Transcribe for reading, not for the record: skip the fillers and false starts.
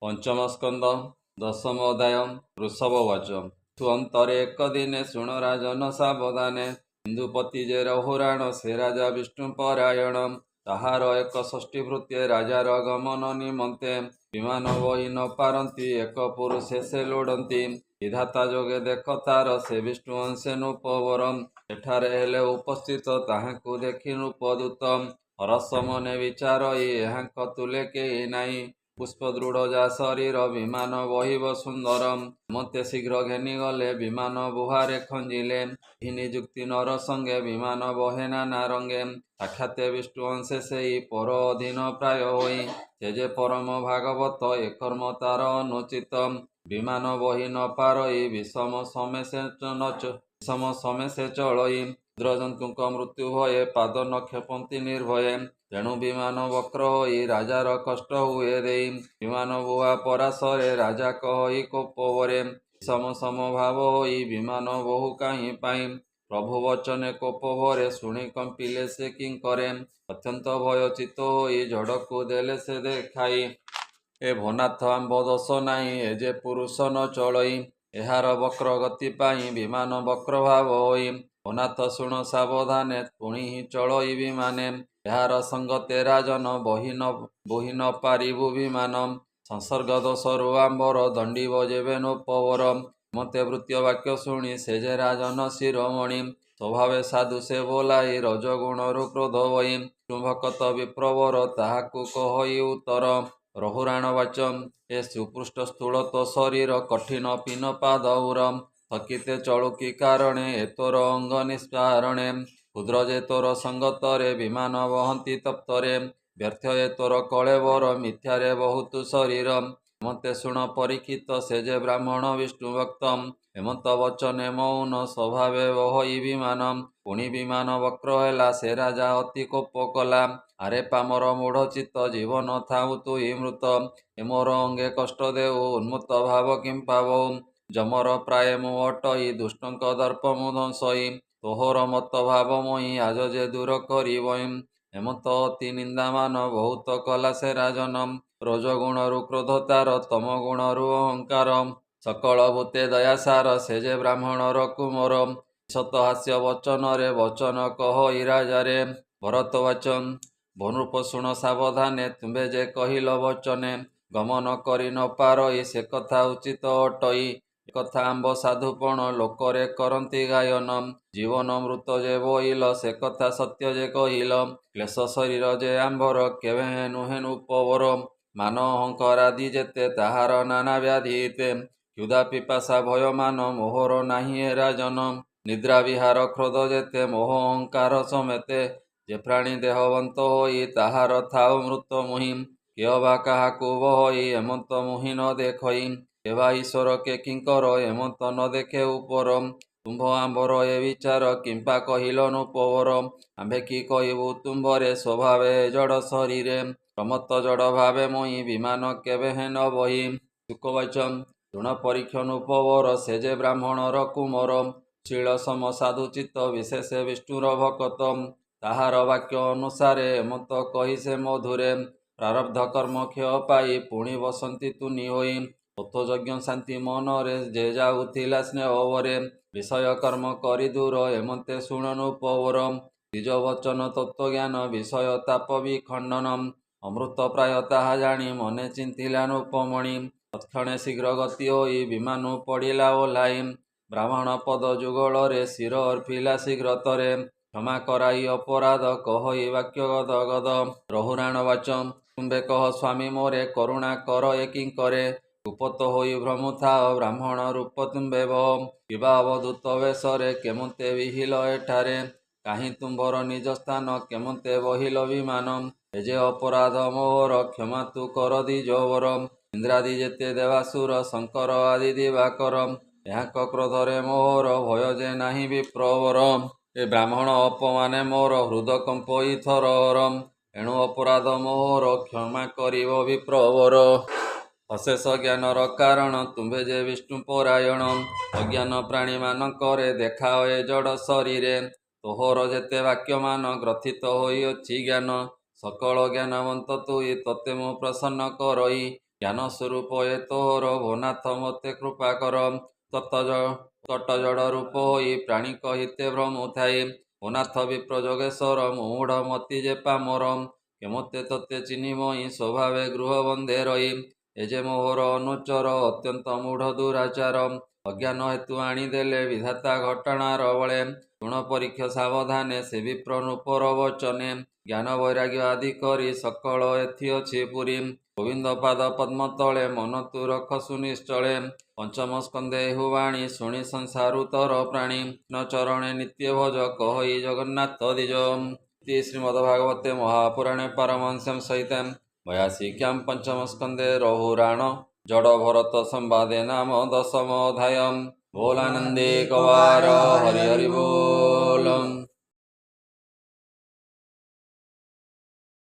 पंचम स्कंद दशम अध्याय वृषभवाच सुअंतरे एक दिने शुण राजन सावधाने इंदुपति जे रहुराण से राजा विष्णु परायण ताहार एक षष्ठी भृत्ये राजार गमन निमंते विमान बही न पारती एक पुरुषे से लोड़ती विधाता जोगे देख तार से विष्णु अंशे नृपवरम एठारे हेले उपस्थित ताहाकु देखि नृपदूत हरस मने विचार यहाँ तुले केही नाही पुष्प दृढ़ जा शरीर विमान बहिब सुंदरम मते शीघ्र घेनी गले विमान बुहारे खंजिले निजुक्ति नर संगे विमान बहे नाना रंगे साक्षाते विष्णु अंशे से पर अधीन प्राय होई तेजे परम भागवत एकर्म तार अनुचित विमान बही न पारई विषम समय से चलई रुद्रजंतुक मृत्यु भये पाद न क्षेपंती निर्भये तेणु विमान वक्र होई राजार कष्ट हुए देई विमान बुआ पराशरे राजा कहि कोपवरे विषम समभाव होई विमान बहु काहीं पाई प्रभु वचने कोप भरे शुणी कंपिले से किंकरे अत्यंत भयचित होई झड़कु देले से देखाई ए भनाथ आंब दोष नाही ए जे पुरुष न चलई एहार वक्र गति पाई विमान वक्र भाव होई भनाथ शुण सावधाने पुणी ही चलई विमाने एहार संगते राजन बही न पारिबु विमान संसर्ग दोषरु आंबर दंडी बजेबे नोपवर मते वृत्य वाक्य शुणी से जे राजन शिरोमणि स्वभावे साधु से बोलाई रजगुणरु क्रोध वही शुभकत विप्रवर ताहाकु कहई उत्तर रहुराण वाचम ए सुपृष्ठ स्थूल तो शरीर कठिन पीन पाद उरम थकिते चलुकी कारणे एतोर अंग निष्कारणे क्षुद्र जे तोर संगतरे विमान वहंती तप्तरे व्यर्थ ए तोर कलेवर मिथ्यारे बहुत शरीर मते शुण परीक्षित से जे ब्राह्मण विष्णु भक्तम हेमंत वचने मौन स्वभावे वही विमान पुणी विमान वक्र हेला से राजा अति कोप कला आरे पामर मूढ़ चित्त जीवन थाऊ तु मृत एमोर अंगे कष्ट देऊ उन्मत्त भाव किं पावौ जमर प्राय मु अटई दुष्टंक दर्प मु ध्वंसई तोहर मत भाव मई आज जे दूर करिबईं हेमंत अति निंदामान बहुत कला से राजनम रजगुणरु क्रोध तार तम गुणरु अहंकार सकल भूते दयासार से जे ब्राह्मणर कुमर सत हास्य वचन रे वचन कह राजारे भरतवाचन भनृप शुण सावधाने तुम्बे जे कहिल वचने गमन करि न पारई से कथा उचित अटई कथा आंब साधुपण लोकरे करंती गायन जीवन मृत जे बोइल से कथा सत्य जे कहिल क्लेश शरीर जे आंबर केवे नुहे उपवर मान अहंकार आदि जेते ताहार नाना व्याधिते क्षुधा पिपासा भय मान मोहर नाही ए राजन निद्रा विहार क्रोध जेते मोह अहंकार समेते जे प्राणी देहवंत होई ताहार थाउ मृत मुहि केवा काहाकु बहई हेमंत मुहि न देखई केवा ईश्वर के किंकर हेमंत न देखे उपर तुम्भ आंबर ए विचार किंपा कहिल नुपवर आंबे कि कहबु तुम्भरे स्वभावे जड़ शरीरे प्रमत्त जड़ भावे मई विमान केवे हे न बही सुखवाचन तृण परीक्षण उपवर से जे ब्राह्मणर कुमर शील सम साधु चित्त विशेष विष्णुर भकत ताहार वाक्य अनुसारे हेमंत कही से मधुरे प्रारब्ध कर्म क्षय पाई पुणी बसंती तुनि होई तत्वज्ञ शांति मनरे जे जाऊथिला स्नेहवरे विषय कर्म करि दूर हेमंते शुणनु पवर निज वचन तत्वज्ञान विषय ताप विखंडनम अमृत प्राय ताहा जानी मने चिंतिला नृपमणि तत्क्षणे शीघ्र गति होई विमानु पड़िला ओह्लाई ब्राह्मण पद जुगल शिर अर्पिला शीघ्र तरे क्षमा कराई अपराध कहई वाक्य गद गद रहुराण वाचम तुम्बे कह स्वामी मोरे करुणा कर एकिं करे उपत होई भ्रमु थाओ ब्राह्मण रूप तुम्बे किबा अवधूत वेशरे केमते विहिल एठारे काहीं तुम्भर निज स्थान केमते बहिल विमान एजे अपराध मोहर क्षमा तु कर दिजवर इंद्रादि जेते देवासुर शंकर आदि दिवाकर यहाँ क्रोधरे मोहर भय जे नाही विप्रवर ए ब्राह्मण अपमाने मोर हृद कंपई थररम एणु अपराध मोहर क्षमा करिब विप्रवर अशेष ज्ञानर कारण तुम्भे जे विष्णु परायण अज्ञान प्राणी मानकरे देखाओ ए जड़ शरीरे तोहर जेते वाक्यमान ग्रथित होई अछि ज्ञान सकल ज्ञानवंत तुई तते मु प्रसन्न करई ଜ୍ଞାନ ସ୍ୱରୂପ ଏ ତୋର ଭୋନାଥ ମୋତେ କୃପା କର। ତଟଜଡ଼ ରୂପ ହୋଇ ପ୍ରାଣୀ କହିତେ ଭ୍ରମୁଥାଇ। ଭୋନାଥ ବିପ୍ର ଯୋଗେଶ୍ୱର ମୂଢ଼ ମତି ଯେ ପାମର। କେମତେ ତତେ ଚିହ୍ନିମଇ ସ୍ୱଭାବେ ଗୃହ ବନ୍ଧେ ରହି। ଏ ଯେ ମୋହର ଅନୁଚର ଅତ୍ୟନ୍ତ ମୂଢ଼ ଦୁରାଚାର। ଅଜ୍ଞାନ ହେତୁ ଆଣିଦେଲେ ବିଧାତା ଘଟଣାର ବଳେ। ଶୁଣ ପରୀକ୍ଷ ସାବଧାନେ ସେ ବିପ୍ର ନୃପର ବଚନେ। ଜ୍ଞାନ ବୈରାଗ୍ୟ ଆଦି କରି ସକଳ ଏଥି ଅଛି ପୁରୀ। ଗୋବିନ୍ଦ ପାଦ ପଦ୍ମ ତଳେ ମନ ତୁ ରଖ ସୁନିଶ୍ଚଳେ। ପଞ୍ଚମ ସ୍କନ୍ଧେ ଏହୁବାଣୀ ଶୁଣି ସଂସାରୁତର ପ୍ରାଣୀ। ନ ଚରଣେ ନିତ୍ୟ ଭଜ କହଇ ଜଗନ୍ନାଥ ଦ୍ୱିଜ। ଶ୍ରୀମଦ୍ଭାଗବତେ ମହାପୁରାଣେ ପାରମହଂସ୍ୟାଂ ସହିତେ 82 ପଞ୍ଚମ ସ୍କନ୍ଧେ ରଘୁରାଣ ଜଡ଼ ଭରତ ସମ୍ବାଦେ ନାମ 10ମ ଅଧ୍ୟାୟ। बोलानंदे कवार हरि हरि बोल।